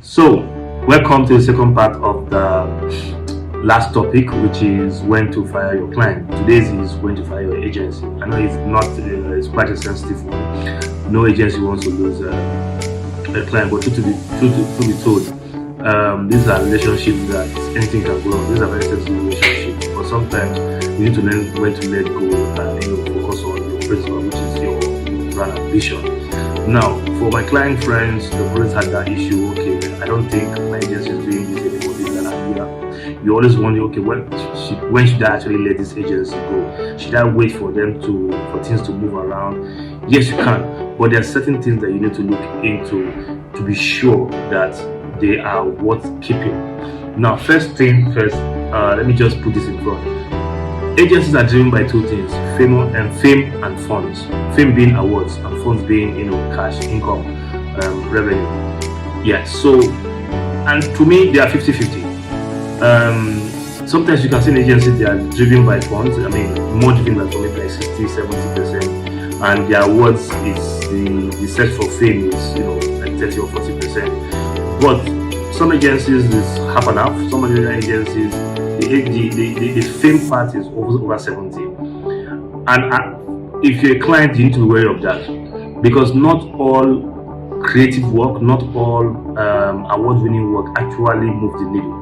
So, welcome to the second part of the last topic, which is when to fire your client. Today's is when to fire your agency. I know it's not, it's quite a sensitive one. No agency wants to lose a client, but truth be told, these are relationships that anything can go wrong. These are very sensitive relationships, but sometimes you need to learn when to let go and focus on your principle, which is your brand ambition. Now, for my client friends, they've always had that issue. Okay, I don't think my agency is doing this anymore. This and that. You always wonder, okay, when should I actually let this agency go? Should I wait for them for things to move around? Yes, you can, but there are certain things that you need to look into to be sure that they are worth keeping. Now, first thing first, let me just put this in front. Agencies are driven by two things: fame and funds. Fame being awards, and funds being cash, income, revenue. Yeah. So, and to me, they are 50-50. Sometimes you can see an agency they are driven by funds. I mean, more driven by funds, like 60-70%, and their awards is the search for fame is like 30 or 40%. But some agencies is half and half. Some other agencies the fame part is over 70, and if you're a client, you need to be aware of that, because not all creative work, not all award-winning work actually move the needle.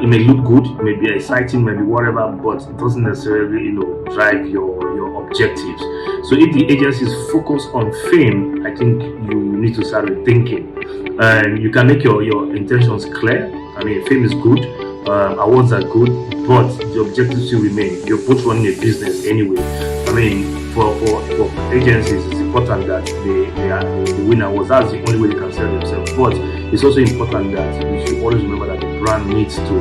It may look good, it may be exciting, maybe whatever, but it doesn't necessarily drive your objectives. So if the agency is focused on fame, I think you need to start rethinking, and you can make your intentions clear. I mean, fame is good, awards are good, but the objectives still remain. You're both running a business anyway. I mean, for agencies, it's important that they win awards. That's the only way they can sell themselves. But it's also important that you should always remember that the brand needs to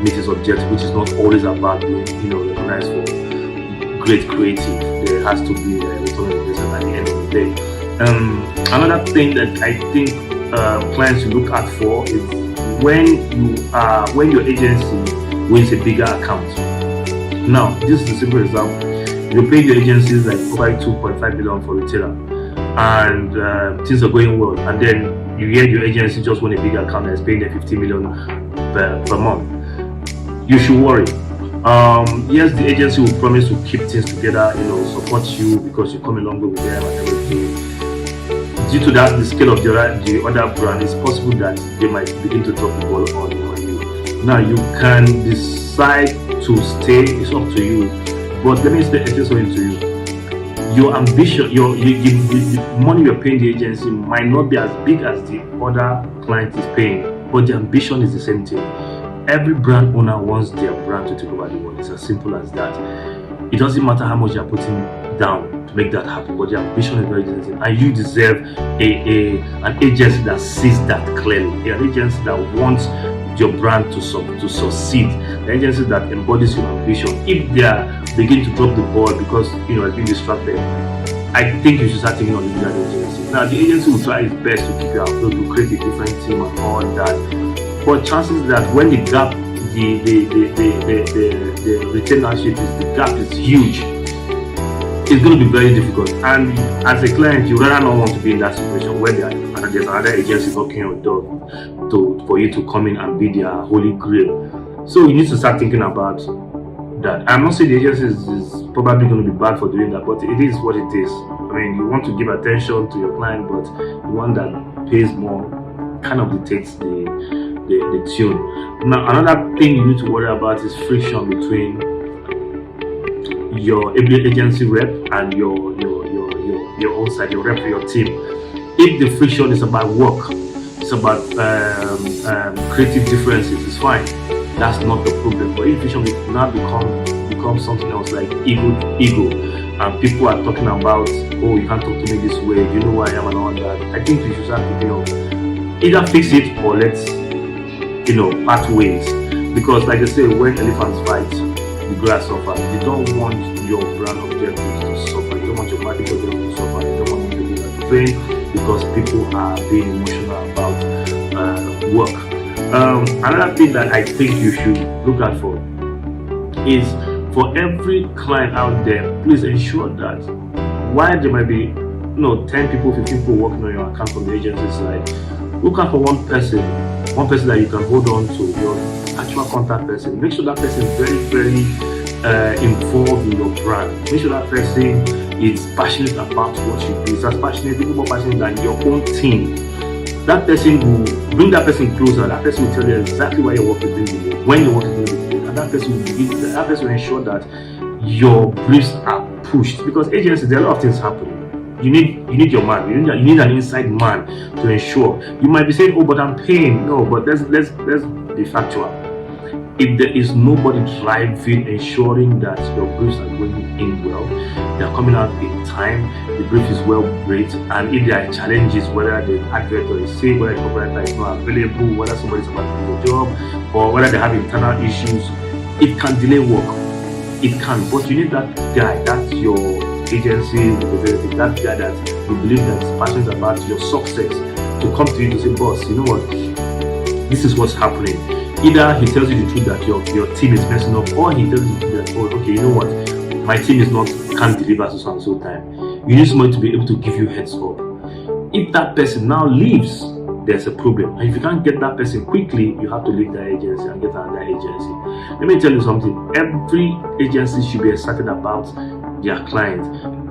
meet its objective, which is not always about being recognized for great creative. There has to be a return on investment at the end of the day. Another thing that I think clients should look out for is when your agency wins a bigger account. Now, this is a simple example. You pay your agencies like probably 2.5 billion for retailer, and things are going well, and then you hear your agency just won a bigger account that's paying them 50 million per month. You should worry. Yes, the agency will promise to keep things together, support you because you come along with them and everything. Due to that, the scale of the other brand, it's possible that they might begin to drop the ball on you. Now, you can decide to stay, it's up to you. But let me say something to you. Your ambition, the money you're paying the agency might not be as big as the other client is paying, but the ambition is the same thing. Every brand owner wants their brand to take over the world. It's as simple as that. It doesn't matter how much you're putting down to make that happen, but the ambition is very different, and you deserve an agency that sees that clearly, an agency that wants your brand to succeed, an agency that embodies your ambition. If they are beginning to drop the ball because it's being distracted, I think you should start thinking of leaving that agency. Now, the agency will try its best to keep you afloat, to create a different team and all that, but chances that when the gap, the retainership the gap is huge, it's going to be very difficult. And as a client, you rather not want to be in that situation where there's another agency knocking on your door for you to come in and be their holy grail. So you need to start thinking about that. I'm not saying the agency is probably going to be bad for doing that, but it is what it is. I mean, you want to give attention to your client, but the one that pays more kind of dictates the tune. Now, another thing you need to worry about is friction between your agency rep and your own side, your rep for your team. If the friction is about work, it's about creative differences, it's fine. That's not the problem. But if friction will now become something else, like ego, and people are talking about, oh, you can't talk to me this way, you know who I am and all that, I think you should start thinking of either fix it or let's part ways. Because like I say, when elephants fight, the grass suffers. You don't want your brand objectives to suffer. You don't want your market objectives to suffer. You don't want them to be like pain because people are being emotional about work. Another thing that I think you should look out for is, for every client out there, please ensure that while there might be 10 people, 15 people working on your account from the agency side, look out for one person that you can hold on to, your actual contact person. Make sure that person is very, very involved in your brand. Make sure that person is passionate about what you do. It's as passionate, even more passionate than your own team. That person will bring that person closer. That person will tell you exactly why you're working with them, when you're working with them, and that person will ensure that your briefs are pushed. Because agencies, there are a lot of things happening. You need your man. You need an inside man to ensure. You might be saying, "Oh, but I'm paying." No, but let's be factual. If there is nobody driving, ensuring that your briefs are going in well, they are coming out in time, the brief is well briefed, and if there are challenges, whether the advert or the sale, whether the copywriter is not available, whether somebody's about to do the job, or whether they have internal issues, it can delay work. It can, but you need that guy, that's your agency representative, that guy that you believe that is passionate about your success, to come to you to say, "Boss, you know what? This is what's happening." Either he tells you the truth that your team is messing up, or he tells you the truth that, "Oh, okay, you know what? My team can't deliver so and so time." You need somebody to be able to give you heads up. If that person now leaves, there's a problem. And if you can't get that person quickly, you have to leave that agency and get another agency. Let me tell you something. Every agency should be excited about their client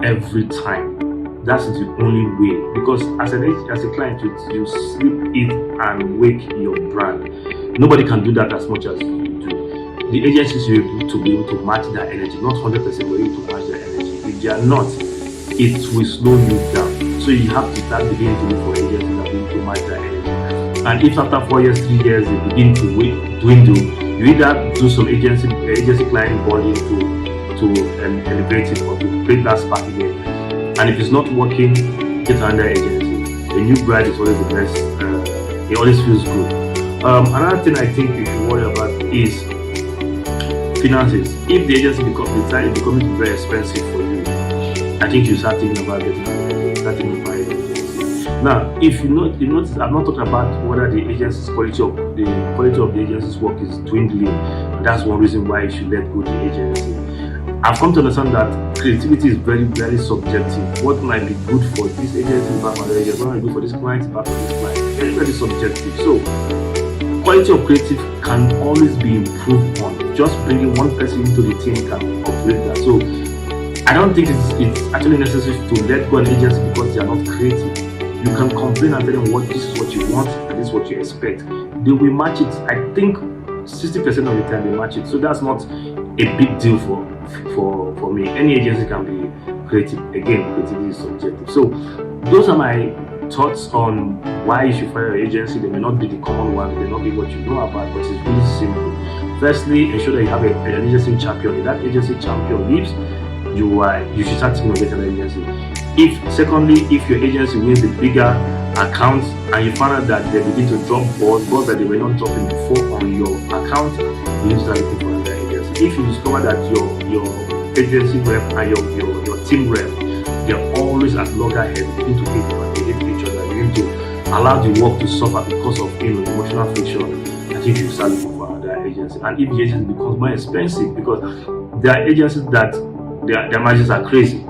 every time. That's the only way. Because as a client, you sleep, eat, and wake your brand. Nobody can do that as much as you do. The agencies will be able to match that energy, not 100%, but able to match that energy. If they are not, it will slow you down. So you have to start beginning to look for agencies that will be able to match that energy. And if after 4 years, 3 years, they begin to dwindle, you either do some agency client bonding to elevate it, or to create that spark again. And if it's not working, get another agency. A new bride is always the best. It always feels good. Another thing I think you should worry about is finances. If the agency becoming very expensive for you, I think you start thinking about getting starting to buy an agency. Now, if you notice, I'm not talking about whether the agency's quality of the agency's work is dwindling. That's one reason why you should let go the agency. I've come to understand that creativity is very, very subjective. What might be good for this agency is bad for the agency. What might be good for this client is bad for this client. Very, very subjective. So, quality of creative can always be improved on. Just bringing one person into the team can upgrade that. So, I don't think it's actually necessary to let go an agency because they are not creative. You can complain and tell them this is what you want and this is what you expect. They will match it. I think 60% of the time they match it. So that's not a big deal for me. Any agency can be creative. Again, creativity is subjective. So those are my thoughts on why you should fire your agency. They may not be the common one, they may not be what you know about, but it's really simple. Firstly, ensure that you have an agency champion. If that agency champion leaves, you should start thinking of getting an agency. If your agency wins the bigger accounts and you find out that they begin to drop balls that they were not dropping before on your account, you need to start looking for another agency. If you discover that your agency rep and your team rep, they're always at loggerheads, you need to think about it, each other. You need to allow the work to suffer because of emotional friction. I think you start looking for another agency. And if the agency becomes more expensive, because there are agencies that their margins are crazy,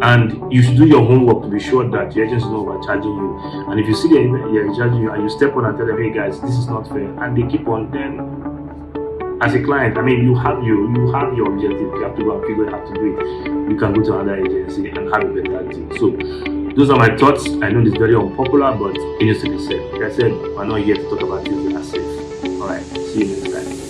and you should do your homework to be sure that your agency is not overcharging you. And if you see they're charging you and you step on and tell them, "Hey guys, this is not fair," and they keep on, then as a client, you have your objective. You have to go and figure out how to do it. You can go to another agency and have a better deal. So those are my thoughts. I know this is very unpopular, but it needs to be said. Like I said, we're not here to talk about things that are safe. Alright, see you next time.